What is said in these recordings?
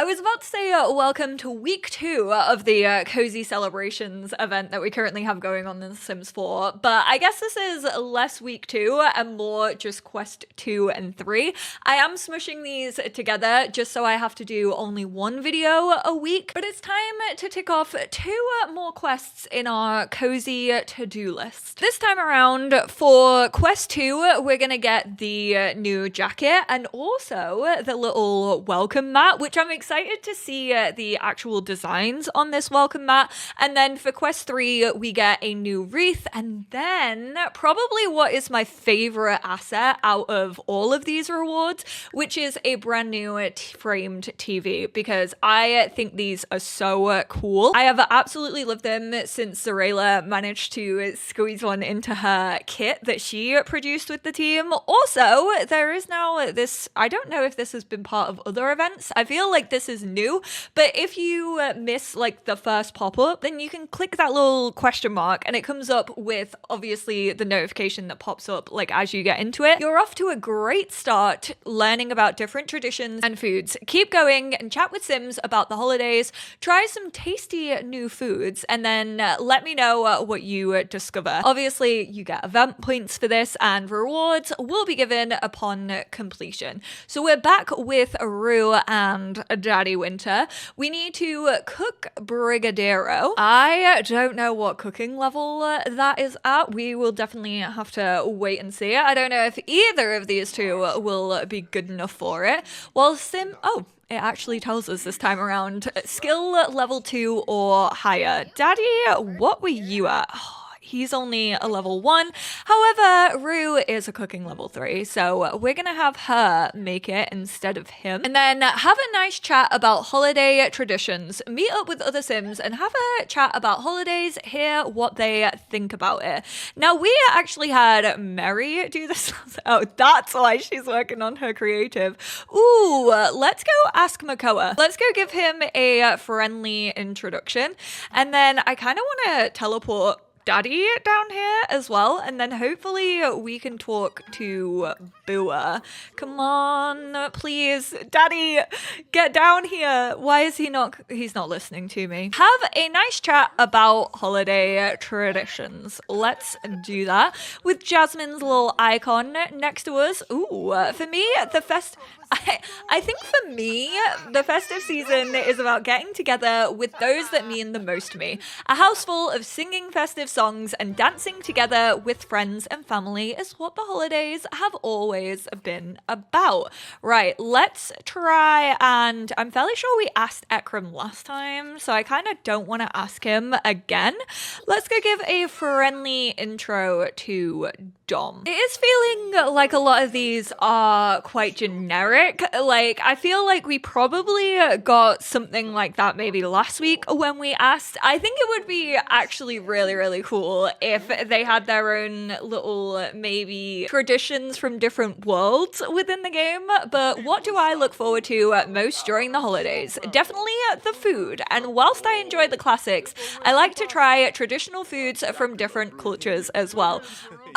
was about to say welcome to week 2 of the Cozy Celebrations event that we currently have going on in The Sims 4, but I guess this is less week 2 and more just quest 2 and 3. I am smushing these together just so I have to do only one video a week, but it's time to tick off 2 more quests in our Cozy to-do list. This time around, for quest 2, we're gonna get the new jacket and also the little welcome mat, which I'm excited to see the actual designs on this welcome mat. And then for quest 3, we get a new wreath, and then probably what is my favorite asset out of all of these rewards, which is a brand new framed TV, because I think these are so cool. I have absolutely loved them since Zarela managed to squeeze one into her kit that she produced with the team. Also, there is now this, I don't know if this has been part of other events. I feel like this is new, but if you miss like the first pop-up, then you can click that little question mark and it comes up with obviously the notification that pops up like as you get into it. You're off to a great start learning about different traditions and foods. Keep going and chat with Sims about the holidays, try some tasty new foods, and then let me know what you discover. Obviously, you get event points for this and rewards will be given upon completion. So we're back with Rue and Daddy Winter. We need to cook Brigadeiro. I don't know what cooking level that is at. We will definitely have to wait and see. I don't know if either of these two will be good enough for it. Well, it actually tells us this time around. Skill level 2 or higher. Daddy, what were you at? He's only a level 1. However, Rue is a cooking level 3, so we're gonna have her make it instead of him. And then have a nice chat about holiday traditions. Meet up with other Sims and have a chat about holidays, hear what they think about it. Now, we actually had Mary do this. Oh, that's why she's working on her creative. Ooh, let's go ask Makoa. Let's go give him a friendly introduction. And then I kind of want to teleport Daddy down here as well, and then hopefully we can talk to Bua. Come on, please, Daddy, get down here. Why is he's not listening to me. Have a nice chat about holiday traditions. Let's do that with Jasmine's little icon next to us. Ooh, for me, I think for me, the festive season is about getting together with those that mean the most to me. A house full of singing festive songs and dancing together with friends and family is what the holidays have always been about. Right, let's try, and I'm fairly sure we asked Ekram last time, so I kind of don't want to ask him again. Let's go give a friendly intro to Dom. It is feeling like a lot of these are quite generic. Like, I feel like we probably got something like that maybe last week when we asked. I think it would be actually really, really cool if they had their own little maybe traditions from different worlds within the game. But what do I look forward to most during the holidays? Definitely the food. And whilst I enjoy the classics, I like to try traditional foods from different cultures as well.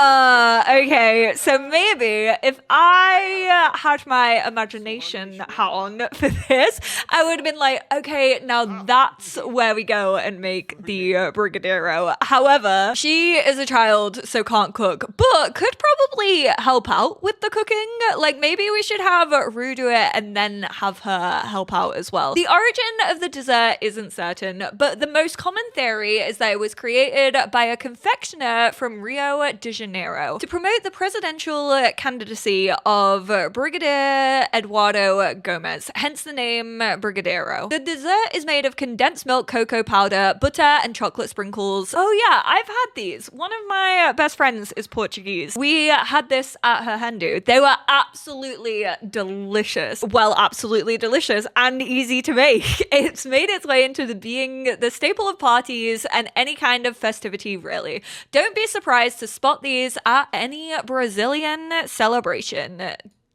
Okay, so maybe if I had my imagination hat on for this, I would have been like, okay, now that's where we go and make the Brigadeiro. However, she is a child, so can't cook, but could probably help out with the cooking. Like, maybe we should have Rue do it and then have her help out as well. The origin of the dessert isn't certain, but the most common theory is that it was created by a confectioner from Rio de Janeiro to promote the presidential candidacy of Brigadier Eduardo Gomez, hence the name Brigadeiro. The dessert is made of condensed milk, cocoa powder, butter, and chocolate sprinkles. Oh yeah, I've had these. One of my best friends is Portuguese. We had this at her hendu. They were absolutely delicious. Well, absolutely delicious and easy to make. It's made its way into being the staple of parties and any kind of festivity, really. Don't be surprised to spot these at any Brazilian celebration.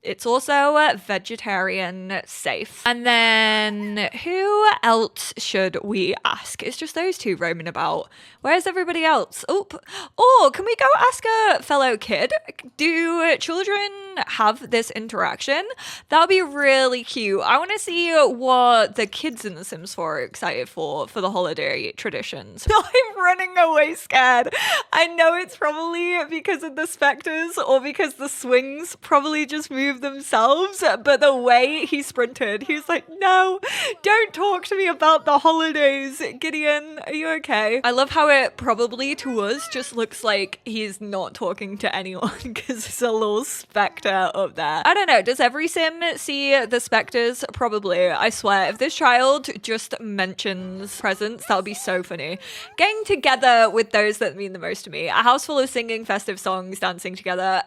it's also vegetarian safe. And then who else should we ask? It's just those two roaming about. Where's everybody else? Oh, can we go ask a fellow kid? Do children have this interaction? That'll be really cute. I want to see what the kids in The Sims 4 are excited for the holiday traditions. I'm running away scared. I know it's probably because of the specters or because the swings probably just move themselves, but the way he sprinted, he was like, no, don't talk to me about the holidays. Gideon, are you okay? I love how it probably to us just looks like he's not talking to anyone because there's a little specter up there. I don't know, does every sim see the specters? Probably. I swear, if this child just mentions presents, that would be so funny. Getting together with those that mean the most to me. A house full of singing festive songs, dancing together.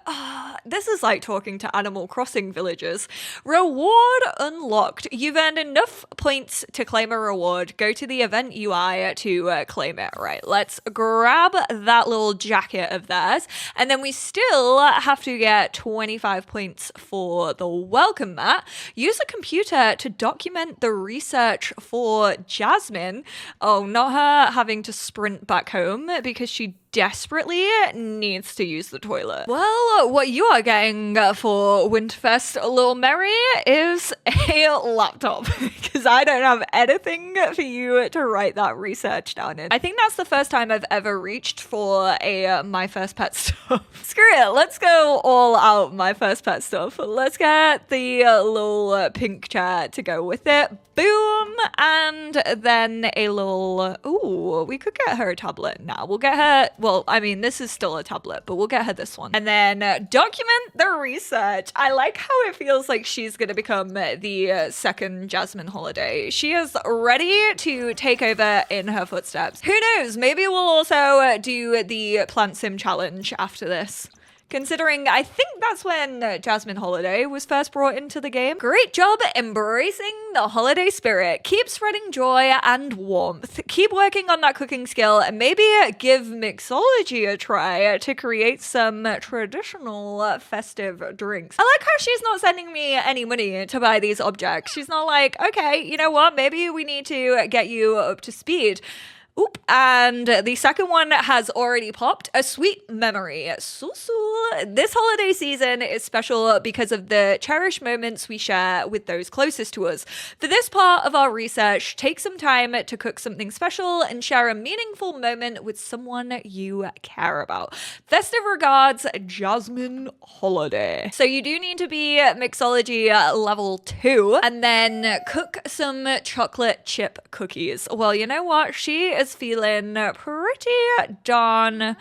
This is like talking to Animal Crossing villagers. Reward unlocked. You've earned enough points to claim a reward. Go to the event UI to claim it. Right, let's grab that little jacket of theirs. And then we still have to get 25 points for the welcome mat. Use a computer to document the research for Jasmine. Oh, not her having to sprint back home because she desperately needs to use the toilet. Well, what you are getting for Winterfest, Little Mary, is a laptop because I don't have anything for you to write that research down in. I think that's the first time I've ever reached for a My First Pet stuff. Screw it, let's go all out My First Pet stuff. Let's get the little pink chair to go with it. Boom! And then a little... Ooh, we could get her a tablet now. We'll get her... Well, I mean, this is still a tablet, but we'll get her this one. And then document the research. I like how it feels like she's going to become the second Jasmine Holiday. She is ready to take over in her footsteps. Who knows? Maybe we'll also do the Plant Sim challenge after this. Considering I think that's when Jasmine Holiday was first brought into the game. Great job embracing the holiday spirit. Keep spreading joy and warmth. Keep working on that cooking skill and maybe give mixology a try to create some traditional festive drinks. I like how she's not sending me any money to buy these objects. She's not like, okay, you know what? Maybe we need to get you up to speed. Oop, and the second one has already popped. A sweet memory. This holiday season is special because of the cherished moments we share with those closest to us. For this part of our research, take some time to cook something special and share a meaningful moment with someone you care about. Festive regards, Jasmine Holiday. So you do need to be mixology level 2 and then cook some chocolate chip cookies. Well, you know what? She is feeling pretty darn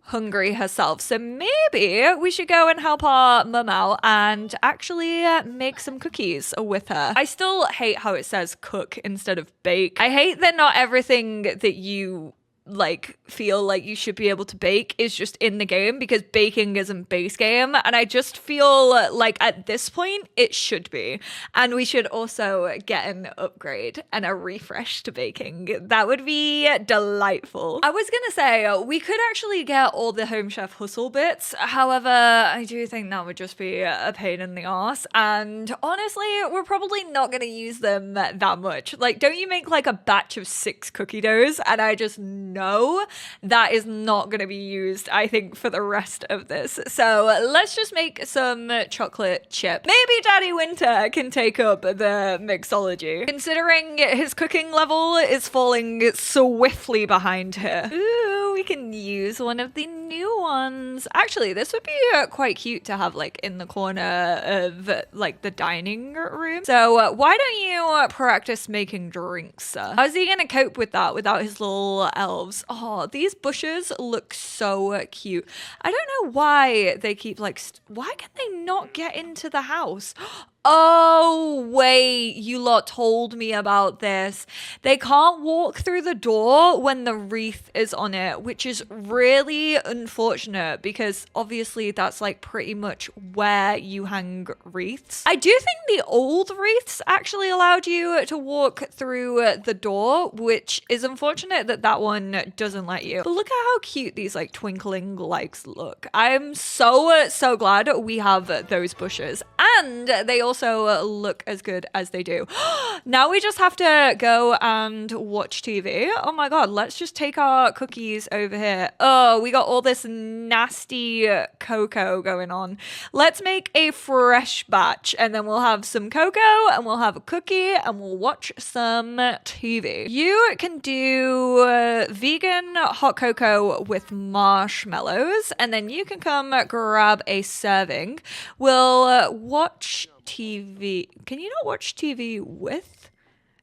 hungry herself, so maybe we should go and help our mum out and actually make some cookies with her. I still hate how it says cook instead of bake. I hate that not everything that you like feel like you should be able to bake is just in the game, because baking isn't base game, and I just feel like at this point it should be, and we should also get an upgrade and a refresh to baking. That would be delightful. I was gonna say we could actually get all the Home Chef Hustle bits, however I do think that would just be a pain in the ass, and honestly we're probably not gonna use them that much. Like, don't you make like a batch of 6 cookie doughs, and I just know that is not going to be used, I think, for the rest of this. So let's just make some chocolate chip. Maybe Daddy Winter can take up the mixology, considering his cooking level is falling swiftly behind her. Ooh, we can use one of the new ones. Actually, this would be quite cute to have like in the corner of like the dining room. So why don't you practice making drinks? How's he going to cope with that without his little elves? Oh, these bushes look so cute. I don't know why they keep like, why can they not get into the house? Oh, wait, you lot told me about this. They can't walk through the door when the wreath is on it, which is really unfortunate because obviously that's like pretty much where you hang wreaths. I do think the old wreaths actually allowed you to walk through the door, which is unfortunate that that one doesn't let you. But look at how cute these like twinkling lights look. I'm so glad we have those bushes, and they also look as good as they do. Now we just have to go and watch TV. Oh my god, let's just take our cookies over here. Oh, we got all this nasty cocoa going on. Let's make a fresh batch and then we'll have some cocoa and we'll have a cookie and we'll watch some TV. You can do vegan hot cocoa with marshmallows, and then you can come grab a serving. We'll watch TV. Can you not watch TV with?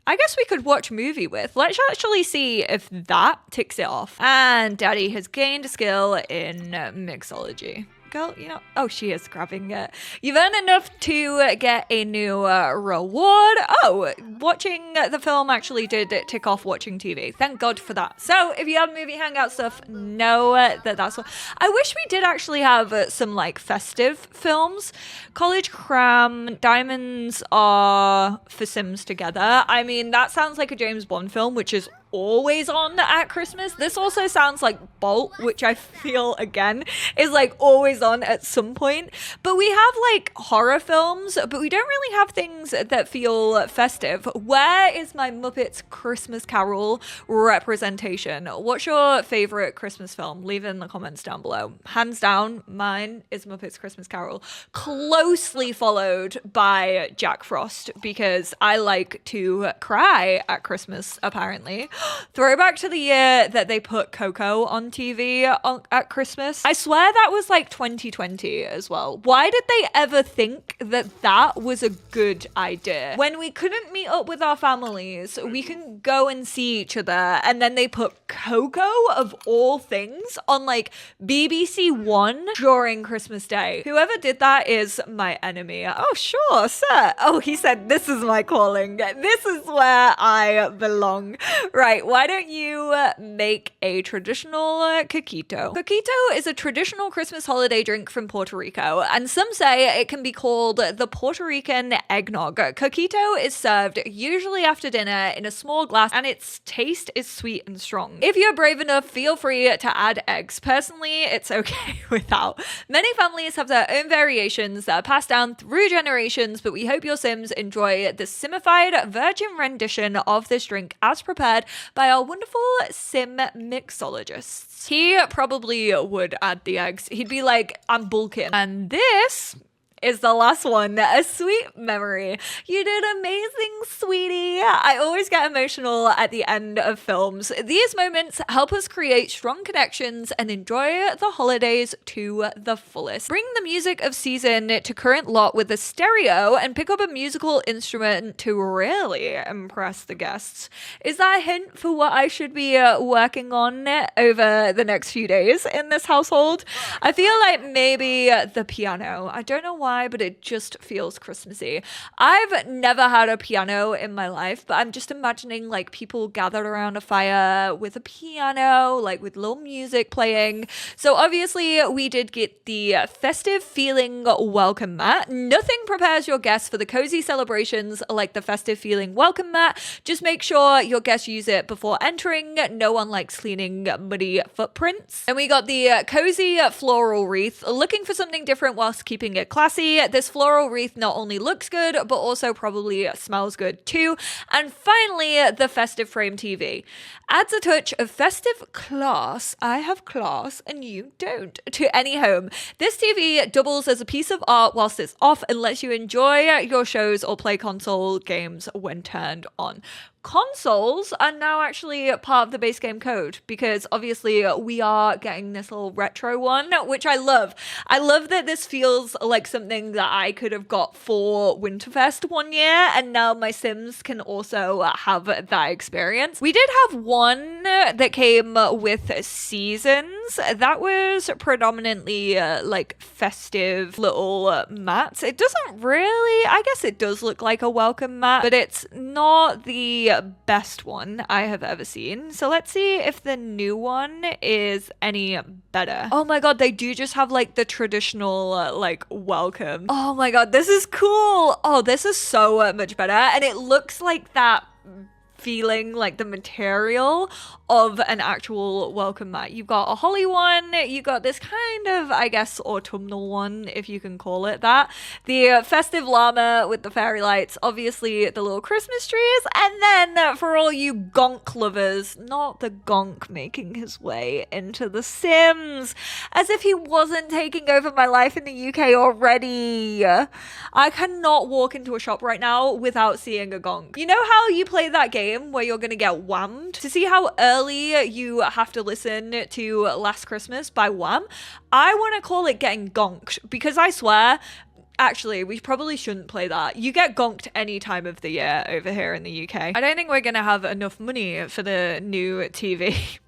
I guess we could watch movie with. Let's actually see if that ticks it off. And Daddy has gained a skill in mixology. Girl, you know, oh, she is grabbing it. You've earned enough to get a new reward. Oh, watching the film actually did tick off watching TV. Thank God for that. So if you have movie hangout stuff, know that that's what. I wish we did actually have some like festive films. College Cram, Diamonds Are for Sims Together. I mean, that sounds like a James Bond film, which is always on at Christmas. This also sounds like Bolt, which I feel again is like always on at some point. But we have like horror films, but we don't really have things that feel festive. Where is my Muppets Christmas Carol representation? What's your favorite Christmas film? Leave it in the comments down below. Hands down, mine is Muppets Christmas Carol, closely followed by Jack Frost, because I like to cry at Christmas apparently. Throwback to the year that they put Coco on TV at Christmas. I swear that was like 2020 as well. Why did they ever think that that was a good idea? When we couldn't meet up with our families, we can go and see each other, and then they put Coco, of all things, on like BBC One during Christmas Day. Whoever did that is my enemy. Oh, sure, sir. Oh, he said, this is my calling. This is where I belong. Right. Why don't you make a traditional coquito? Coquito is a traditional Christmas holiday drink from Puerto Rico, and some say it can be called the Puerto Rican eggnog. Coquito is served usually after dinner in a small glass, and its taste is sweet and strong. If you're brave enough, feel free to add eggs. Personally, it's okay without. Many families have their own variations that are passed down through generations, but we hope your Sims enjoy the simified virgin rendition of this drink as prepared by our wonderful sim mixologists. He probably would add the eggs. He'd be like, I'm bulking. And this is the last one, a sweet memory. You did amazing, sweetie. I always get emotional at the end of films. These moments help us create strong connections and enjoy the holidays to the fullest. Bring the music of season to current lot with a stereo and pick up a musical instrument to really impress the guests. Is that a hint for what I should be working on over the next few days in this household? I feel like maybe the piano. I don't know why, but it just feels Christmassy. I've never had a piano in my life, but I'm just imagining like people gathered around a fire with a piano, like with little music playing. So obviously we did get the festive feeling welcome mat. Nothing prepares your guests for the cozy celebrations like the festive feeling welcome mat. Just make sure your guests use it before entering. No one likes cleaning muddy footprints. And we got the cozy floral wreath. Looking for something different whilst keeping it classy. This floral wreath not only looks good, but also probably smells good too. And finally, the festive frame TV. Adds a touch of festive class. I have class and you don't. To any home. This TV doubles as a piece of art whilst it's off and lets you enjoy your shows or play console games when turned on. Consoles are now actually part of the base game code, because obviously we are getting this little retro one, which I love. I love that this feels like something that I could have got for Winterfest one year, and now my Sims can also have that experience. We did have one that came with seasons, ones, that was predominantly like festive little mats. It doesn't really, I guess it does look like a welcome mat, but it's not the best one I have ever seen. So let's see if the new one is any better. Oh my god, they do just have like the traditional like welcome. Oh my god, this is cool. Oh, this is so much better, and it looks like that feeling, like the material of an actual welcome mat. You've got a holly one, you got this kind of, I guess, autumnal one, if you can call it that. The festive llama with the fairy lights, obviously the little Christmas trees, and then for all you gonk lovers, not the gonk making his way into The Sims, as if he wasn't taking over my life in the UK already. I cannot walk into a shop right now without seeing a gonk. You know how you play that game where you're gonna get whammed? To see how early you have to listen to Last Christmas by Wham, I want to call it getting gonked, because I swear, actually, we probably shouldn't play that. You get gonked any time of the year over here in the UK. I don't think we're gonna have enough money for the new TV.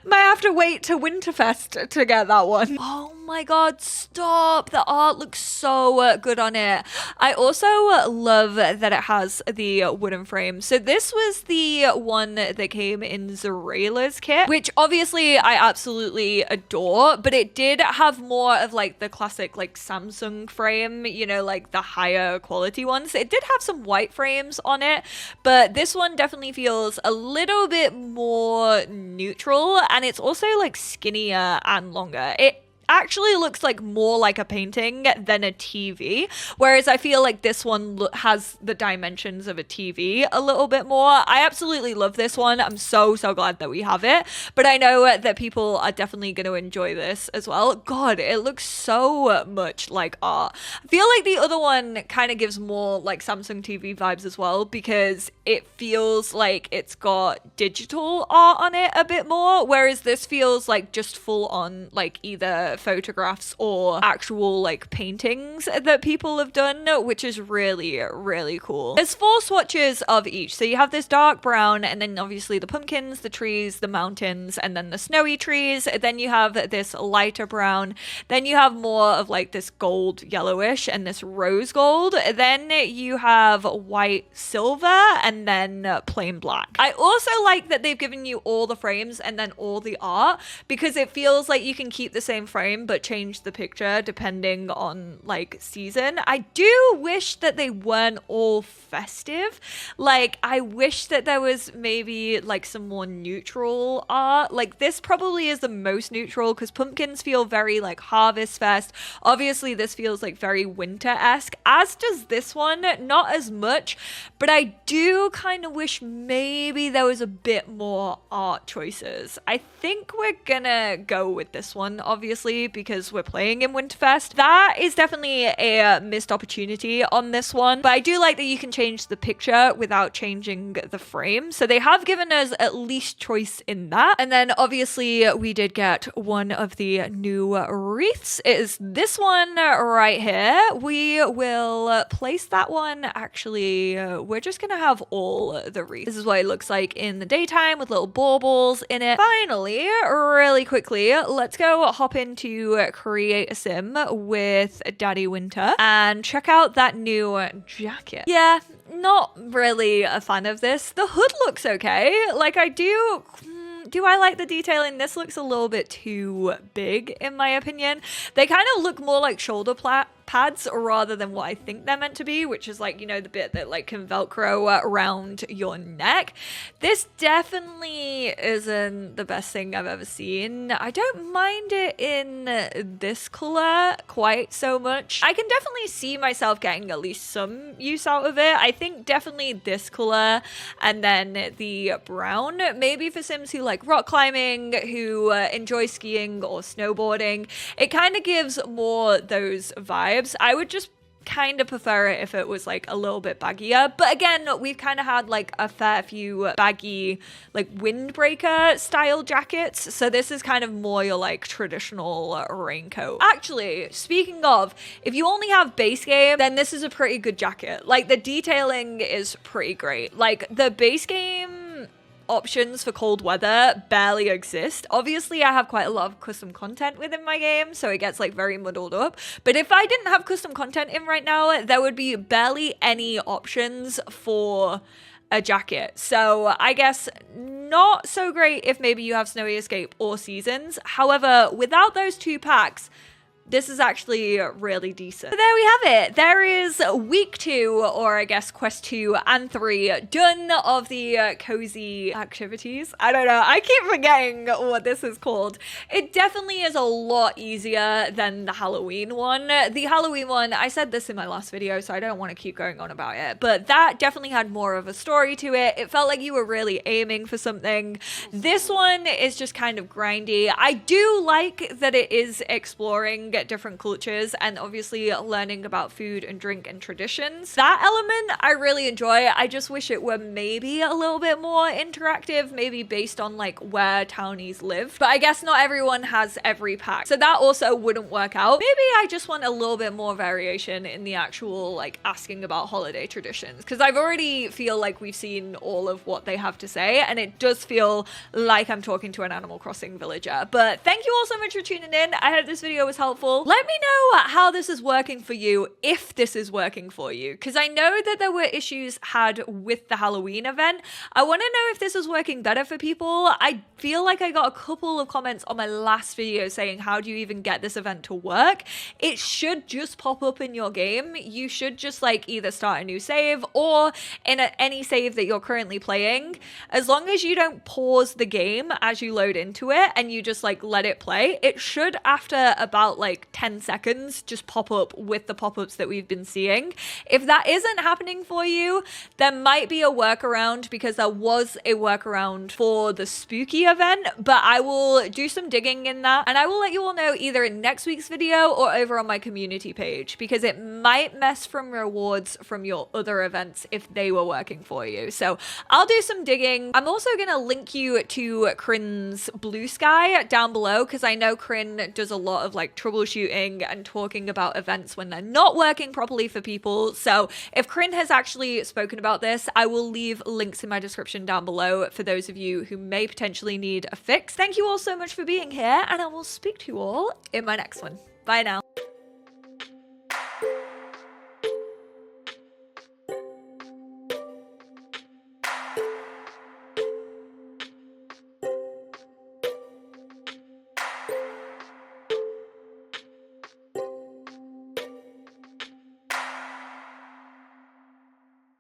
Might have to wait to Winterfest to get that one. Oh my god, stop. The art looks so good on it. I also love that it has the wooden frame. So this was the one that came in Zarela's kit, which obviously I absolutely adore, but it did have more of like the classic like Samsung frame, you know, like the higher quality ones. It did have some white frames on it, but this one definitely feels a little bit more neutral, and it's also like skinnier and longer. It actually looks like more like a painting than a TV, whereas I feel like this one has the dimensions of a TV a little bit more. I absolutely love this one. I'm so glad that we have it, but I know that people are definitely going to enjoy this as well. God, it looks so much like art. I feel like the other one kind of gives more like Samsung TV vibes as well, because it feels like it's got digital art on it a bit more, whereas this feels like just full on like either photographs or actual like paintings that people have done, which is really cool. There's 4 swatches of each. So you have this dark brown, and then obviously the pumpkins, the trees, the mountains, and then the snowy trees. Then you have this lighter brown. Then you have more of like this gold yellowish and this rose gold. Then you have white silver, and then plain black. I also like that they've given you all the frames and then all the art, because it feels like you can keep the same frame but change the picture depending on like season. I do wish that they weren't all festive. Like, I wish that there was maybe like some more neutral art. Like, this probably is the most neutral, because pumpkins feel very like Harvest Fest. Obviously this feels like very winter-esque, as does this one. Not as much, but I do kind of wish maybe there was a bit more art choices. I think we're gonna go with this one, obviously, because we're playing in Winterfest. That is definitely a missed opportunity on this one, but I do like that you can change the picture without changing the frame. So they have given us at least choice in that. And then obviously we did get one of the new wreaths. It is this one right here. We will place that one. Actually, we're just gonna have all the wreaths. This is what it looks like in the daytime with little baubles in it. Finally, really quickly, let's go hop into Create a Sim with Daddy Winter and check out that new jacket. Yeah, not really a fan of this. The hood looks okay. Like, I do I like the detailing? This looks a little bit too big in my opinion. They kind of look more like shoulder pads rather than what I think they're meant to be, which is like, you know, the bit that like can Velcro around your neck. This definitely isn't the best thing I've ever seen. I don't mind it in this color quite so much. I can definitely see myself getting at least some use out of it. I think definitely this color and then the brown, maybe for Sims who like rock climbing, who enjoy skiing or snowboarding. It kind of gives more those vibes. I would just kind of prefer it if it was like a little bit baggier, but again, we've kind of had like a fair few baggy like windbreaker style jackets, so this is kind of more your like traditional raincoat. Actually, speaking of, if you only have base game, then this is a pretty good jacket. Like, the detailing is pretty great. Like, the base game options for cold weather barely exist. Obviously, I have quite a lot of custom content within my game, so it gets like very muddled up. But if I didn't have custom content in right now, there would be barely any options for a jacket. So I guess not so great if maybe you have Snowy Escape or Seasons. However, without those 2 packs, this is actually really decent. So there we have it. There is week 2, or I guess quest 2 and 3 done of the cozy activities. I don't know. I keep forgetting what this is called. It definitely is a lot easier than the Halloween one. The Halloween one, I said this in my last video, so I don't want to keep going on about it, but that definitely had more of a story to it. It felt like you were really aiming for something. This one is just kind of grindy. I do like that it is exploring different cultures and obviously learning about food and drink and traditions. That element I really enjoy. I just wish it were maybe a little bit more interactive, maybe based on like where townies live. But I guess not everyone has every pack, so that also wouldn't work out. Maybe I just want a little bit more variation in the actual like asking about holiday traditions, because I've already feel like we've seen all of what they have to say, and it does feel like I'm talking to an Animal Crossing villager. But thank you all so much for tuning in. I hope this video was helpful. Let me know how this is working for you, if this is working for you, because I know that there were issues had with the Halloween event. I want to know if this is working better for people. I feel like I got a couple of comments on my last video saying, how do you even get this event to work? It should just pop up in your game. You should just like either start a new save or in any save that you're currently playing. As long as you don't pause the game as you load into it and you just like let it play, it should after about like 10 seconds just pop up with the pop-ups that we've been seeing. If that isn't happening for you, there might be a workaround, because there was a workaround for the spooky event, but I will do some digging in that and I will let you all know either in next week's video or over on my community page, because it might mess from rewards from your other events if they were working for you. So I'll do some digging. I'm also going to link you to Crin's Blue Sky down below, because I know Crin does a lot of like troubleshooting and talking about events when they're not working properly for people. So if Crin has actually spoken about this, I will leave links in my description down below for those of you who may potentially need a fix. Thank you all so much for being here, and I will speak to you all in my next one. Bye now.